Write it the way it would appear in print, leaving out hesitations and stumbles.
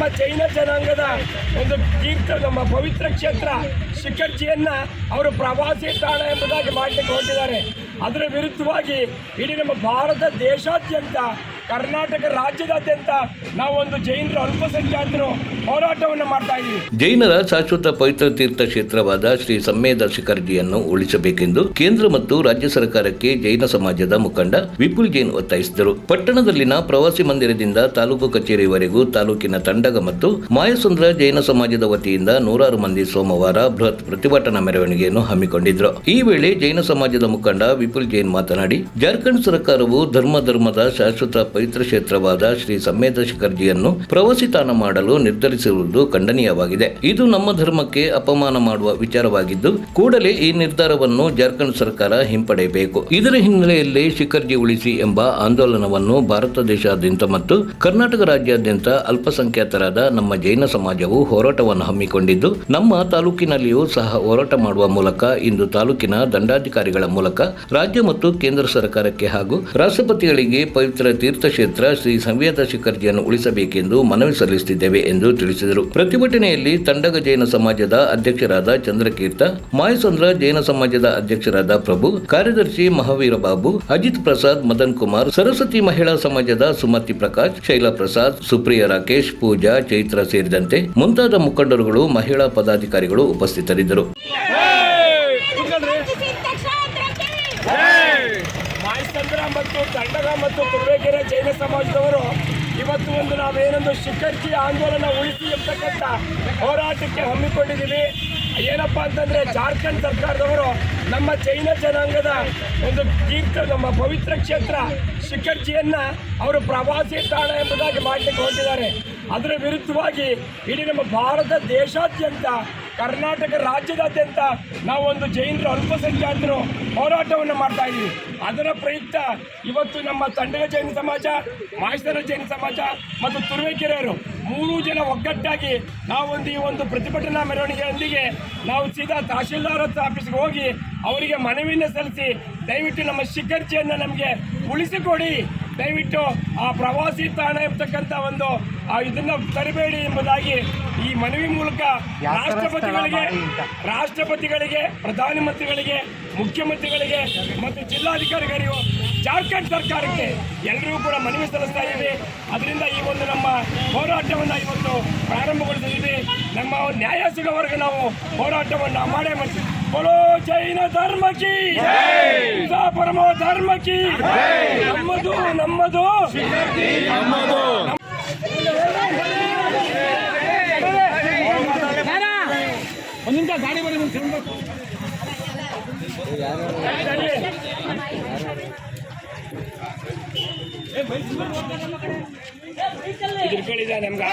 ನಮ್ಮ ಜೈನ ಜನಾಂಗದ ಒಂದು ನಮ್ಮ ಪವಿತ್ರ ಕ್ಷೇತ್ರ ಶಿಖರ್ಜಿಯನ್ನ ಅವರು ಪ್ರವಾಸಿ ತಾಣ ಎಂಬುದಾಗಿ ಮಾಡಲಿಕ್ಕೆ ಹೊರಟಿದ್ದಾರೆ. ಅದರ ವಿರುದ್ಧವಾಗಿ ಇಡೀ ನಮ್ಮ ಭಾರತ ದೇಶಾದ್ಯಂತ, ಕರ್ನಾಟಕ ರಾಜ್ಯದಾದ್ಯಂತ ನಾವು ಒಂದು ಜೈನರು ಅಲ್ಪಸಂಖ್ಯಾತರು ಹೋರಾಟವನ್ನು ಮಾಡ್ತಾ ಇದ್ದೀವಿ. ಜೈನರ ಶಾಶ್ವತ ಪವಿತ್ರ ತೀರ್ಥ ಕ್ಷೇತ್ರವಾದ ಶ್ರೀ ಸಮ್ಮೇದ ಶಿಖರ್ಜಿಯನ್ನು ಉಳಿಸಬೇಕೆಂದು ಕೇಂದ್ರ ಮತ್ತು ರಾಜ್ಯ ಸರ್ಕಾರಕ್ಕೆ ಜೈನ ಸಮಾಜದ ಮುಖಂಡ ವಿಪುಲ್ ಜೈನ್ ಒತ್ತಾಯಿಸಿದರು. ಪಟ್ಟಣದಲ್ಲಿನ ಪ್ರವಾಸಿ ಮಂದಿರದಿಂದ ತಾಲೂಕು ಕಚೇರಿವರೆಗೂ ತಾಲೂಕಿನ ತಂಡಗ ಮತ್ತು ಮಾಯಸಂದ್ರ ಜೈನ ಸಮಾಜದ ವತಿಯಿಂದ ನೂರಾರು ಮಂದಿ ಸೋಮವಾರ ಬೃಹತ್ ಪ್ರತಿಭಟನಾ ಮೆರವಣಿಗೆಯನ್ನು ಹಮ್ಮಿಕೊಂಡಿದ್ದರು. ಈ ವೇಳೆ ಜೈನ ಸಮಾಜದ ಮುಖಂಡ ವಿಪುಲ್ ಜೈನ್ ಮಾತನಾಡಿ, ಜಾರ್ಖಂಡ್ ಸರ್ಕಾರವು ಧರ್ಮದ ಶಾಶ್ವತ ಪವಿತ್ರ ಕ್ಷೇತ್ರವಾದ ಶ್ರೀ ಸಮ್ಮೇದ ಶಿಖರ್ಜಿಯನ್ನು ಪ್ರವಾಸಿ ತಾಣ ಮಾಡಲು ನಿರ್ಧರಿಸಿರುವುದು ಖಂಡನೀಯವಾಗಿದೆ. ಇದು ನಮ್ಮ ಧರ್ಮಕ್ಕೆ ಅಪಮಾನ ಮಾಡುವ ವಿಚಾರವಾಗಿದ್ದು, ಕೂಡಲೇ ಈ ನಿರ್ಧಾರವನ್ನು ಜಾರ್ಖಂಡ್ ಸರ್ಕಾರ ಹಿಂಪಡೆಯಬೇಕು. ಇದರ ಹಿನ್ನೆಲೆಯಲ್ಲಿ ಶಿಖರ್ಜಿ ಉಳಿಸಿ ಎಂಬ ಆಂದೋಲನವನ್ನು ಭಾರತ ದೇಶಾದ್ಯಂತ ಮತ್ತು ಕರ್ನಾಟಕ ರಾಜ್ಯಾದ್ಯಂತ ಅಲ್ಪಸಂಖ್ಯಾತರಾದ ನಮ್ಮ ಜೈನ ಸಮಾಜವು ಹೋರಾಟವನ್ನು ಹಮ್ಮಿಕೊಂಡಿದ್ದು, ನಮ್ಮ ತಾಲೂಕಿನಲ್ಲಿಯೂ ಸಹ ಹೋರಾಟ ಮಾಡುವ ಮೂಲಕ ಇಂದು ತಾಲೂಕಿನ ದಂಡಾಧಿಕಾರಿಗಳ ಮೂಲಕ ರಾಜ್ಯ ಮತ್ತು ಕೇಂದ್ರ ಸರ್ಕಾರಕ್ಕೆ ಹಾಗೂ ರಾಷ್ಟ್ರಪತಿಗಳಿಗೆ ಪವಿತ್ರ ತೀರ್ಥಕ್ಷೇತ್ರ ಶ್ರೀ ಸಮ್ಮೇದ ಶಿಖರ್ಜಿಯನ್ನು ಉಳಿಸಬೇಕೆಂದು ಮನವಿ ಸಲ್ಲಿಸುತ್ತಿದ್ದೇವೆ ಎಂದು ತಿಳಿಸಿದರು. ಪ್ರತಿಭಟನೆಯಲ್ಲಿ ತಂಡಗ ಜೈನ ಸಮಾಜದ ಅಧ್ಯಕ್ಷರಾದ ಚಂದ್ರಕೀರ್ತ, ಮಾಯಸಂದ್ರ ಜೈನ ಸಮಾಜದ ಅಧ್ಯಕ್ಷರಾದ ಪ್ರಭು, ಕಾರ್ಯದರ್ಶಿ ಮಹಾವೀರ ಬಾಬು, ಅಜಿತ್ ಪ್ರಸಾದ್, ಮದನ್ ಕುಮಾರ್, ಸರಸ್ವತಿ ಮಹಿಳಾ ಸಮಾಜದ ಸುಮತಿ ಪ್ರಕಾಶ್, ಶೈಲಾ ಪ್ರಸಾದ್, ಸುಪ್ರಿಯ ರಾಕೇಶ್, ಪೂಜಾ, ಚೈತ್ರ ಸೇರಿದಂತೆ ಮುಂತಾದ ಮುಖಂಡರುಗಳು, ಮಹಿಳಾ ಪದಾಧಿಕಾರಿಗಳು ಉಪಸ್ಥಿತರಿದ್ದರು. ಮಾಯಸಂದ್ರ ಮತ್ತು ತಂಡಗ ಮತ್ತು ತುರುವೇಕೆರೆ ಜೈನ ಸಮಾಜದವರು ಇವತ್ತು ಒಂದು ನಾವೇನೊಂದು ಶಿಖರ್ಜಿ ಆಂದೋಲನ ಉಳಿಸಿ ಎಂಬತಕ್ಕಂಥ ಹೋರಾಟಕ್ಕೆ ಹಮ್ಮಿಕೊಂಡಿದ್ದೀವಿ. ಏನಪ್ಪ ಅಂತಂದರೆ, ಜಾರ್ಖಂಡ್ ಸರ್ಕಾರದವರು ನಮ್ಮ ಜೈನ ಜನಾಂಗದ ಒಂದು ನಮ್ಮ ಪವಿತ್ರ ಕ್ಷೇತ್ರ ಶಿಖರ್ಜಿಯನ್ನ ಅವರು ಪ್ರವಾಸಿ ತಾಣ ಎಂಬುದಾಗಿ ಮಾಡಲಿಕ್ಕೆ ಹೊರಟಿದ್ದಾರೆ. ಅದರ ವಿರುದ್ಧವಾಗಿ ಇಡೀ ನಮ್ಮ ಭಾರತ ದೇಶಾದ್ಯಂತ, ಕರ್ನಾಟಕ ರಾಜ್ಯದಾದ್ಯಂತ ನಾವು ಒಂದು ಜೈನರು ಅಲ್ಪಸಂಖ್ಯಾತರು ಹೋರಾಟವನ್ನು ಮಾಡ್ತಾ ಇದ್ದೀವಿ. ಅದರ ಪ್ರಯುಕ್ತ ಇವತ್ತು ನಮ್ಮ ತಂಡಗ ಜೈನ ಸಮಾಜ, ಮಾಯಸಂದ್ರ ಜೈನ ಸಮಾಜ ಮತ್ತು ತುರುವೇಕೆರೆಯವರು 3 ಜನ ಒಗ್ಗಟ್ಟಾಗಿ ನಾವೊಂದು ಈ ಒಂದು ಪ್ರತಿಭಟನಾ ಮೆರವಣಿಗೆಯೊಂದಿಗೆ ನಾವು ಸೀದಾ ತಹಶೀಲ್ದಾರ್ ಆಫೀಸ್ಗೆ ಹೋಗಿ ಅವರಿಗೆ ಮನವಿಯನ್ನು ಸಲ್ಲಿಸಿ, ದಯವಿಟ್ಟು ನಮ್ಮ ಶಿಖರ್ಜಿಯನ್ನು ನಮಗೆ ಉಳಿಸಿಕೊಡಿ, ದಯವಿಟ್ಟು ಆ ಪ್ರವಾಸಿ ತಾಣ ಇರ್ತಕ್ಕಂಥ ಒಂದು ಇದನ್ನು ತರಬೇಡಿ ಎಂಬುದಾಗಿ ಈ ಮನವಿ ಮೂಲಕ ರಾಷ್ಟ್ರಪತಿಗಳಿಗೆ, ಪ್ರಧಾನಮಂತ್ರಿಗಳಿಗೆ, ಮುಖ್ಯಮಂತ್ರಿಗಳಿಗೆ ಮತ್ತು ಜಿಲ್ಲಾಧಿಕಾರಿಗಳಿಗೂ, ಜಾರ್ಖಂಡ್ ಸರ್ಕಾರಕ್ಕೆ ಎಲ್ಲರಿಗೂ ಕೂಡ ಮನವಿ ಸಲ್ಲಿಸ್ತಾ ಇದ್ದೀವಿ. ಅದರಿಂದ ಈ ಒಂದು ನಮ್ಮ ಹೋರಾಟವನ್ನು ಇವತ್ತು ಪ್ರಾರಂಭಗೊಳಿಸಿದ್ದೀವಿ. ನಮ್ಮ ನ್ಯಾಯ ಸಿಗೋವರೆಗೆ ನಾವು ಹೋರಾಟವನ್ನು ಮಾಡೇ ಮಾಡ್ತೀವಿ. बोलो जैन धर्म की परमो धर्म की नम्मदु नम्मदु ಒಂದಿನ ಗಾಡಿ ಬರೀ ಇದ್ರಗಳಿದೆ ನಮ್ಗೆ